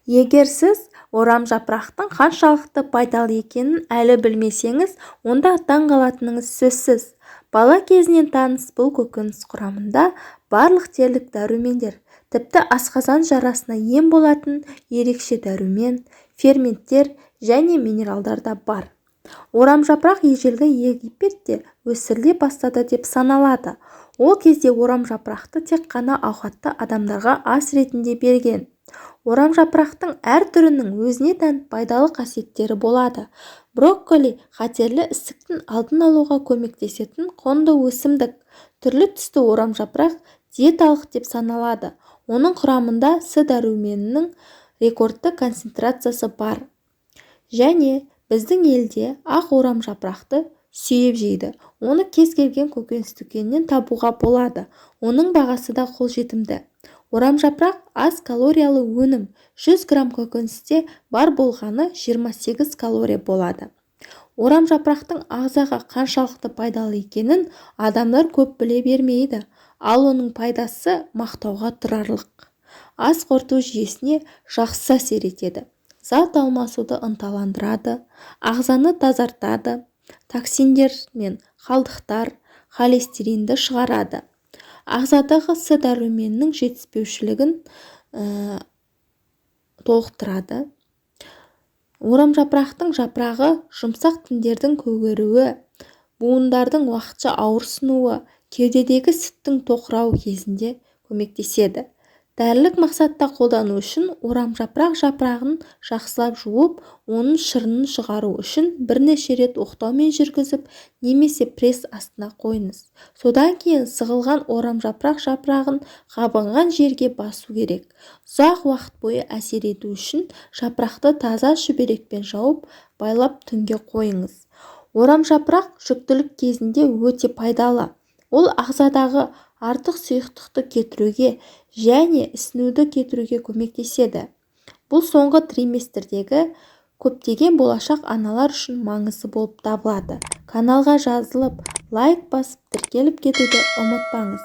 Егер сіз орамжапырақтың қаншалықты пайдалы екенін әлі білмесеңіз, онда таң қалатыныңыз сөзсіз. Бала кезінен таныс бұл көкөніс құрамында барлық дерлік дәрумендер, тіпті асқазан жарасына ем болатын ерекше дәрумен, ферменттер және минералдар да бар. Орамжапырақ ежелгі Египетте өсіріле бастады деп саналады. Ол кезде орамжапырақты тек қана ауқатты адамдарға ас ретінде берген. Орамжапырақтың әр түрінің өзіне тән пайдалы қасиеттері болады. Брокколи қатерлі ісіктің алдын алуға көмектесетін құнды өсімдік. Түрлі түсті орамжапырақ диеталық деп саналады. Оның құрамында С дәруменінің рекордты концентрациясы бар. Және біздің елде ақ орамжапырақты сүйіп жейді. Оны кез келген көкөніс дүкенінен табуға болады. Оның бағасы да қолжетімді. Орамжапырақ аз калориялы өнім. 100 грамм көкөністе бар болғаны 28 калория болады. Орамжапырақтың ағзаға қаншалықты пайдалы екенін адамдар көп біле бермейді, ал оның пайдасы мақтауға тұрарлық. Ас қорыту жүйесіне жақсы әсер етеді. Зат алмасуды ынталандырады, ағзаны тазартады, токсиндер мен қалдықтар, холестеринді шығарады. Ағзадағы С дәруменінің жетіспеушілігін толықтырады. Орамжапырақтың жапырағы жұмсақ тіндердің көгеруі, буындардың уақытша ауырсынуы, кеудедегі сүттің тоқырауы кезінде көмектеседі. Дәрілік мақсатта қолдану үшін орамжапырақ жапырағын жақсылап жуып, оның шырынын шығару үшін бірнеше рет оқтаумен жүргізіп, немесе пресс астына қойыңыз. Содан кейін сығылған орамжапырақ жапырағын қабынған жерге басу керек. Ұзақ уақыт бойы әсер ету үшін жапырақты таза шүберекпен жауып, байлап түнге қойыңыз. Орамжапырақ жүктілік кезінде өте пайдалы. Ол ағзадағы артық сұйықтықты кетіруге және ісінуді кетіруге көмектеседі. Бұл соңғы триместрдегі көптеген болашақ аналар үшін маңызды болып табылады. Каналға жазылып, лайк басып, тіркеліп кетуді ұмытпаңыз.